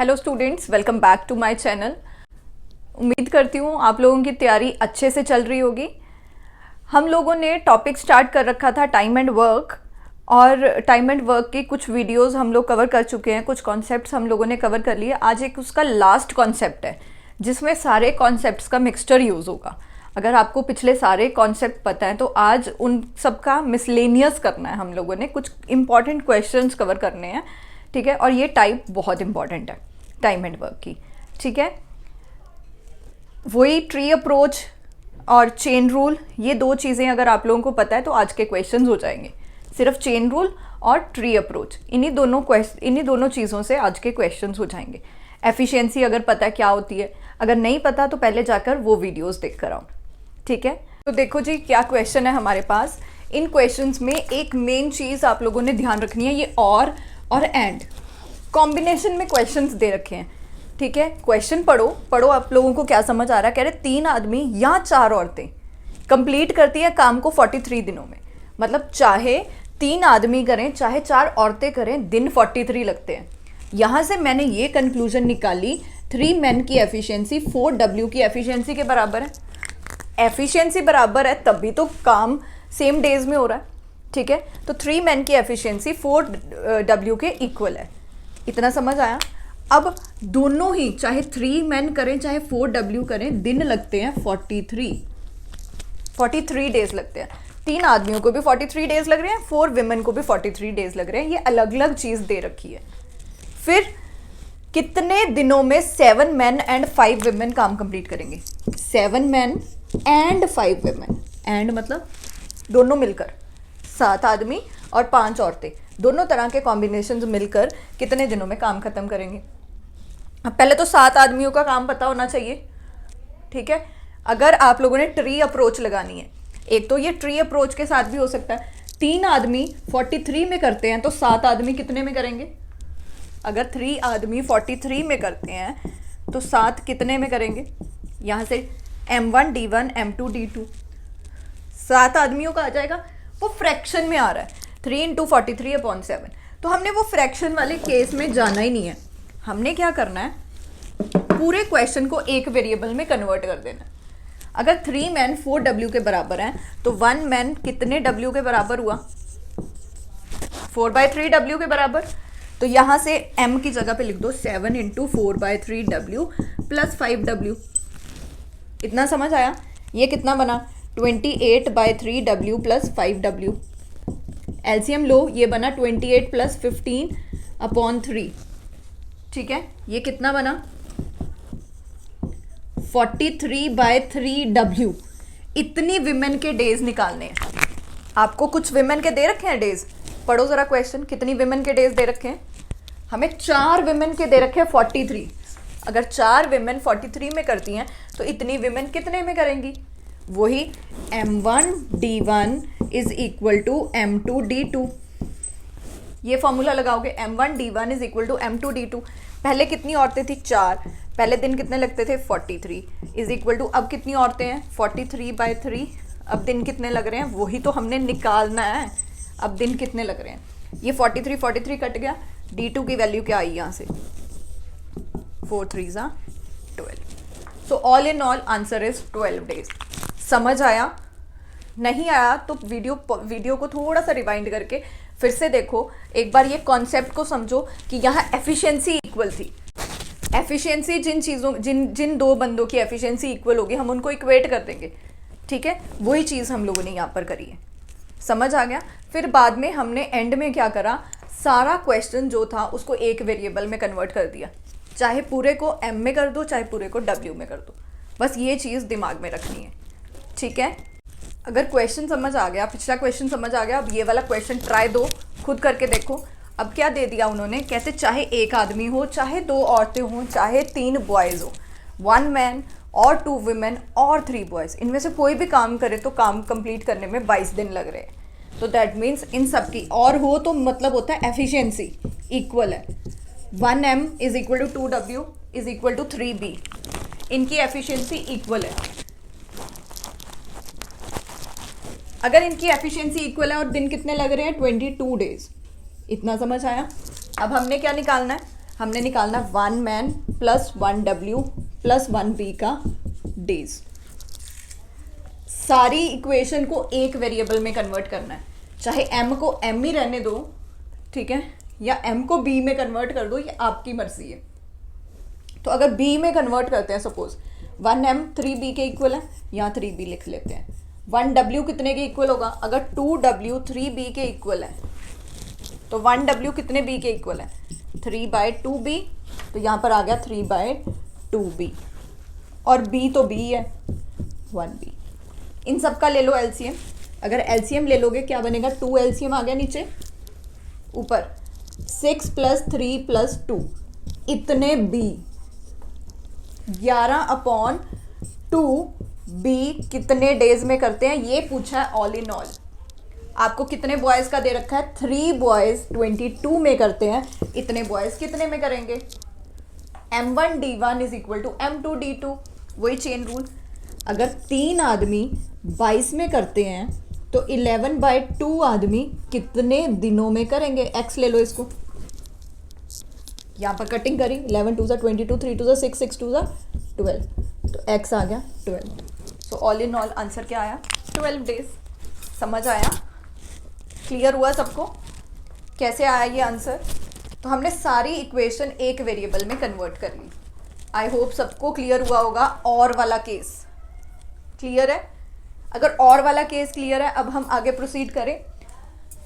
Hello students, welcome back to my channel. उम्मीद करती हूँ आप लोगों की तैयारी अच्छे से चल रही होगी। हम लोगों ने टॉपिक स्टार्ट कर रखा था टाइम एंड वर्क, और टाइम एंड वर्क के कुछ वीडियोस हम लोग कवर कर चुके हैं, कुछ कॉन्सेप्ट्स हम लोगों ने कवर कर लिए। आज एक उसका लास्ट कॉन्सेप्ट है जिसमें सारे कॉन्सेप्ट्स का मिक्सचर यूज़ होगा। अगर आपको पिछले सारे कॉन्सेप्ट पता है तो आज उन सबका मिसलेनियस करना है। हम लोगों ने कुछ इंपॉर्टेंट क्वेश्चंस कवर करने हैं, ठीक है। और ये टाइप बहुत इंपॉर्टेंट है टाइम एंड वर्क की, ठीक है। वही ट्री अप्रोच और चेन रूल, ये दो चीज़ें अगर आप लोगों को पता है तो आज के क्वेश्चंस हो जाएंगे। सिर्फ चेन रूल और ट्री अप्रोच, इन्हीं दोनों चीज़ों से आज के क्वेश्चंस हो जाएंगे। एफिशिएंसी अगर पता है क्या होती है, अगर नहीं पता तो पहले जाकर वो वीडियोस देख कर आओ, ठीक है। तो देखो जी क्या क्वेश्चन है हमारे पास। इन क्वेश्चंस में एक मेन चीज़ आप लोगों ने ध्यान रखनी है, ये और एंड कॉम्बिनेशन में क्वेश्चंस दे रखे हैं, ठीक है। क्वेश्चन पढ़ो आप लोगों को क्या समझ आ रहा है। कह रहे 3 आदमी या 4 औरतें कंप्लीट करती है काम को 43 दिनों में। मतलब चाहे 3 आदमी करें चाहे 4 औरतें करें, दिन 43 लगते हैं। यहाँ से मैंने ये कंक्लूजन निकाली, 3 मेन की एफिशिएंसी 4 डब्ल्यू की एफिशिएंसी के बराबर है। एफिशिएंसी बराबर है तभी तो काम सेम डेज में हो रहा है, ठीक है। तो 3 मेन की एफिशिएंसी 4 डब्ल्यू के इक्वल है। इतना समझ आया। अब दोनों ही चाहे 3 मेन करें चाहे 4 डब्ल्यू करें, दिन लगते हैं 43 डेज लगते हैं। 3 आदमियों को भी 43 डेज लग रहे हैं, 4 विमेन को भी 43 डेज लग रहे हैं। ये अलग अलग चीज़ दे रखी है। फिर कितने दिनों में 7 मेन एंड 5 विमेन काम कंप्लीट करेंगे। 7 मेन एंड 5 विमेन, एंड मतलब दोनों मिलकर 7 आदमी और 5 औरतें, दोनों तरह के कॉम्बिनेशंस मिलकर कितने दिनों में काम खत्म करेंगे। अब पहले तो 7 आदमियों का काम पता होना चाहिए, ठीक है। अगर आप लोगों ने ट्री अप्रोच लगानी है, एक तो ये ट्री अप्रोच के साथ भी हो सकता है। 3 आदमी 43 में करते हैं तो 7 आदमी कितने में करेंगे। अगर 3 आदमी 43 में करते हैं तो 7 कितने में करेंगे। यहाँ से M1 D1 M2 D2 7 आदमियों का आ जाएगा। वो फ्रैक्शन में आ रहा है, 3 × 43/7। तो हमने वो फ्रैक्शन वाले केस में जाना ही नहीं है। हमने क्या करना है, पूरे क्वेश्चन को एक वेरिएबल में कन्वर्ट कर देना है। अगर 3 मैन 4 डब्ल्यू के बराबर हैं तो 1 मैन कितने डब्ल्यू के बराबर हुआ, 4/3 डब्ल्यू के बराबर। तो यहाँ से m की जगह पे लिख दो 7 × 4/3 डब्ल्यू प्लस 5 डब्ल्यू। इतना समझ आया। ये कितना बना 28/3 डब्ल्यू प्लस 5 डब्ल्यू। एलसीएम लो, ये बना 28 + 15/3, ठीक है। ये कितना बना 43/3 डब्ल्यू। इतनी विमेन के डेज निकालने हैं आपको। कुछ विमेन के दे रखे हैं डेज, पढ़ो जरा क्वेश्चन। कितनी विमेन के डेज दे रखे हैं हमें। 4 विमेन के दे रखे हैं 43। अगर 4 विमेन 43 में करती हैं तो इतनी विमेन कितने में करेंगी। वही M1 D1 = M2 D2। ये फॉर्मूला लगाओगे, M1 D1 = M2 D2। पहले कितनी औरतें थी 4, पहले दिन कितने लगते थे 43 = अब कितनी औरतें हैं 43/3। अब दिन कितने लग रहे हैं वही तो हमने निकालना है। अब दिन कितने लग रहे हैं, ये 43 कट गया। D2 की वैल्यू क्या आई यहाँ से 4 × 3 = 12। So all in all answer is 12 days. समझ आया। नहीं आया तो वीडियो को थोड़ा सा रिवाइंड करके फिर से देखो, एक बार ये कॉन्सेप्ट को समझो कि यहाँ एफिशिएंसी इक्वल थी। एफिशिएंसी जिन 2 बंदों की एफिशिएंसी इक्वल होगी हम उनको इक्वेट कर देंगे, ठीक है। वही चीज़ हम लोगों ने यहाँ पर करी है। समझ आ गया। फिर बाद में हमने एंड में क्या करा, सारा क्वेश्चन जो था उसको एक वेरिएबल में कन्वर्ट कर दिया। चाहे पूरे को m में कर दो चाहे पूरे को w में कर दो, बस ये चीज़ दिमाग में रखनी है, ठीक है। अगर क्वेश्चन समझ आ गया, पिछला क्वेश्चन समझ आ गया, अब ये वाला क्वेश्चन ट्राई दो, खुद करके देखो। अब क्या दे दिया उन्होंने, कहते चाहे 1 आदमी हो चाहे 2 औरतें हों चाहे 3 बॉयज़ हो, 1 मैन और 2 विमेन और 3 बॉयज़, इनमें से कोई भी काम करे तो काम कंप्लीट करने में 22 दिन लग रहे हैं। तो दैट मीन्स इन सब की और हो तो मतलब होता है एफिशिएंसी इक्वल है। 1m = 2w = 3b। इनकी एफिशिएंसी इक्वल है। अगर इनकी एफिशिएंसी इक्वल है और दिन कितने लग रहे हैं 22 डेज। इतना समझ आया। अब हमने क्या निकालना है, हमने निकालना 1 man plus 1 W plus 1 B का डेज। सारी इक्वेशन को एक वेरिएबल में कन्वर्ट करना है, चाहे m को m ही रहने दो, ठीक है, या m को b में कन्वर्ट कर दो, ये आपकी मर्जी है। तो अगर b में कन्वर्ट करते हैं, सपोज 1m 3b के इक्वल है, यहाँ 3b लिख लेते हैं। 1w कितने के इक्वल होगा? अगर 2w 3b के इक्वल है तो 1w कितने b के इक्वल है? 3/2b, तो यहाँ पर आ गया 3/2b, और b तो b है 1b। इन सब का ले लो एलसीएम। अगर एलसीएम ले लोगे क्या बनेगा? 2 एलसीएम आ गया नीचे, ऊपर 6 + 3 + 2 इतने b, 11/2b कितने डेज में करते हैं, ये पूछा है ऑल इन ऑल। आपको कितने बॉयज का दे रखा है? 3 बॉयज 22 में करते हैं, इतने बॉयज कितने में करेंगे? m1d1 = m2d2, वही चेन रूल। अगर 3 आदमी 22 में करते हैं तो 11/2 आदमी कितने दिनों में करेंगे? x ले लो इसको, यहाँ पर कटिंग करी, 11 2 22, 3 2 6, 6 2 12, तो x आ गया 12। So all in all answer क्या आया? 12 डेज। समझ आया? क्लियर हुआ सबको कैसे आया ये आंसर? तो हमने सारी इक्वेशन एक वेरिएबल में कन्वर्ट कर ली। आई होप सबको क्लियर हुआ होगा। और वाला केस क्लियर है? अगर और वाला केस क्लियर है, अब हम आगे प्रोसीड करें।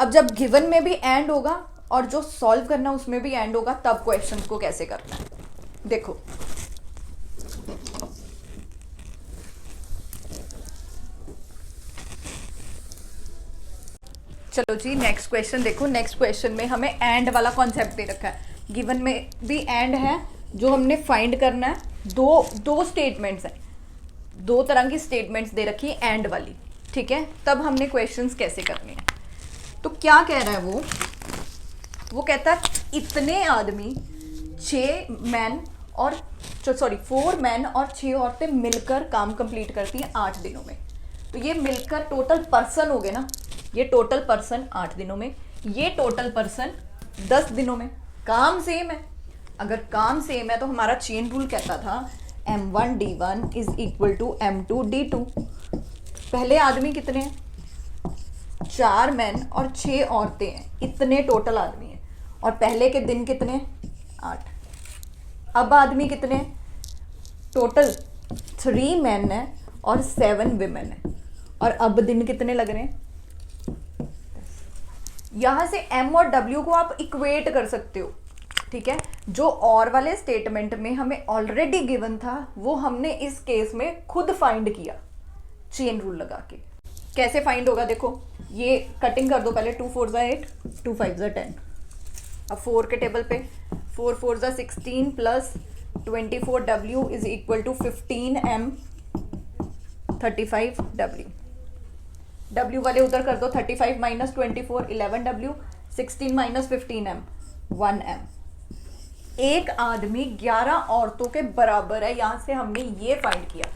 अब जब गिवन में भी एंड होगा और जो सॉल्व करना उसमें भी एंड होगा, तब क्वेश्चन को कैसे करना है देखो। चलो जी नेक्स्ट क्वेश्चन देखो। नेक्स्ट क्वेश्चन में हमें एंड वाला कॉन्सेप्ट दे रखा है, गिवन में भी एंड है। जो हमने फाइंड करना है, दो स्टेटमेंट्स हैं, 2 तरह की स्टेटमेंट्स दे रखी है एंड वाली, ठीक है। तब हमने क्वेश्चंस कैसे करने हैं। तो क्या कह रहा है वो कहता है इतने आदमी 4 मैन और 6 औरतें मिलकर काम कंप्लीट करती हैं 8 दिनों में। तो ये मिलकर टोटल पर्सन हो गए ना, ये टोटल पर्सन 8 दिनों में, ये टोटल पर्सन 10 दिनों में। काम सेम है। अगर काम सेम है तो हमारा चेन रूल कहता था m1d1 = m2d2। पहले आदमी कितने हैं? 4 मैन और 6 औरतें हैं, इतने टोटल आदमी हैं। और पहले के दिन कितने हैं? 8। अब आदमी कितने हैं? टोटल 3 मैन है और 7 विमेन है। और अब दिन कितने लग रहे हैं? यहां से m और w को आप इक्वेट कर सकते हो, ठीक है। जो और वाले स्टेटमेंट में हमें ऑलरेडी गिवन था वो हमने इस केस में खुद फाइंड किया चेन रूल लगा के। कैसे फाइंड होगा देखो, ये कटिंग कर दो पहले। 2 4 = 8, 2 5 = 10। अब 4 के टेबल पे 4 4 = 16 plus 24w = 15m 35w। w वाले उधर कर दो, 35 - 24 11w, 16 - 15m 1m। एक आदमी 11 औरतों के बराबर है। यहां से हमने ये फाइंड किया,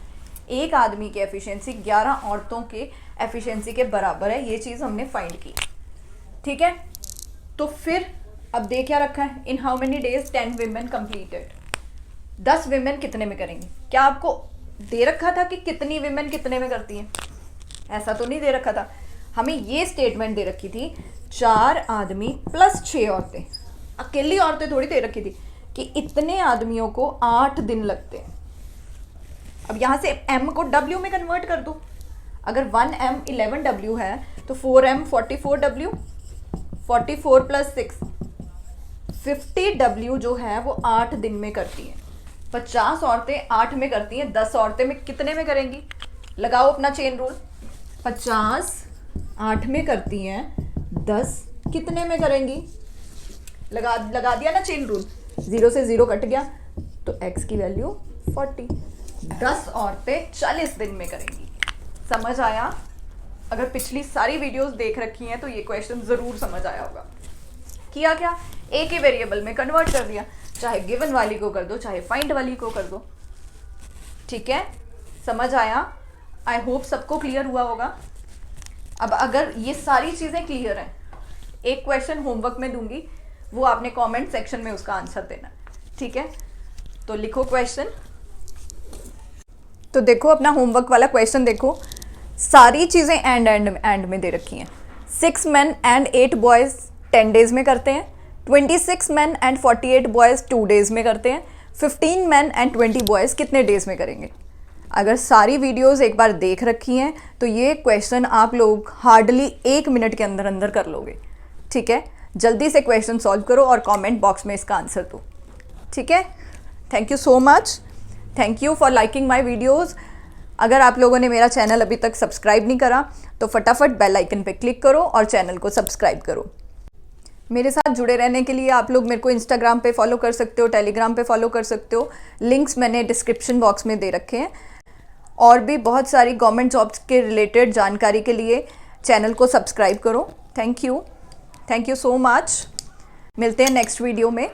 एक आदमी की एफिशिएंसी 11 औरतों के एफिशिएंसी के बराबर है। ये चीज हमने फाइंड की, ठीक है। तो फिर अब दे क्या रखा है? In how many days 10 women completed. 10 women कितने में करेंगे? क्या आपको दे रखा था कि कितनी विमेन कितने में करती हैं? ऐसा तो नहीं दे रखा था। हमें ये स्टेटमेंट दे रखी थी 4 आदमी प्लस 6 औरतें। अकेली औरतें थोड़ी दे रखी थी कि इतने आदमियों को 8 दिन लगते हैं। अब यहां से m को w में कन्वर्ट कर दो। अगर 1m 11w है तो 4m 44w, 44 + 6 50w जो है वो 8 दिन में करती हैं। 50 औरतें 8 में करती हैं, 10 औरतें में कितने में करेंगी? लगाओ अपना चेन रूल। 50 8 में करती हैं, 10 कितने में करेंगी? लगा दिया ना चेन रूल, 0 से 0 कट गया तो x की वैल्यू 40। 10 औरतें 40 दिन में करेंगी। समझ आया? अगर पिछली सारी वीडियोस देख रखी हैं तो ये क्वेश्चन जरूर समझ आया होगा। किया क्या? एक ही वेरिएबल में कन्वर्ट कर दिया, चाहे गिवन वाली को कर दो चाहे फाइंड वाली को कर दो, ठीक है। समझ आया? आई होप सबको क्लियर हुआ होगा। अब अगर ये सारी चीजें क्लियर हैं, एक क्वेश्चन होमवर्क में दूंगी, वो आपने कमेंट सेक्शन में उसका आंसर देना। ठीक है, तो लिखो क्वेश्चन। तो देखो अपना होमवर्क वाला क्वेश्चन देखो, सारी चीज़ें एंड में दे रखी हैं। 6 men and 8 boys 10 days में करते हैं, 26 men and 48 boys 2 days में करते हैं, 15 men and 20 boys कितने डेज में करेंगे। अगर सारी वीडियोस एक बार देख रखी हैं तो ये क्वेश्चन आप लोग हार्डली 1 मिनट के अंदर अंदर कर लोगे। ठीक है, जल्दी से क्वेश्चन सॉल्व करो और कमेंट बॉक्स में इसका आंसर दो। ठीक है, thank you so much, thank you for liking my videos. अगर आप लोगों ने मेरा चैनल अभी तक सब्सक्राइब नहीं करा तो फटाफट बेल आइकन पे क्लिक करो और चैनल को सब्सक्राइब करो। मेरे साथ जुड़े रहने के लिए आप लोग मेरे को इंस्टाग्राम पे फॉलो कर सकते हो, टेलीग्राम पे फॉलो कर सकते हो, लिंक्स मैंने डिस्क्रिप्शन बॉक्स में दे रखे हैं। और भी बहुत सारी गवर्नमेंट जॉब्स के रिलेटेड जानकारी के लिए चैनल को सब्सक्राइब करो। थैंक यू सो मच, मिलते हैं नेक्स्ट वीडियो में।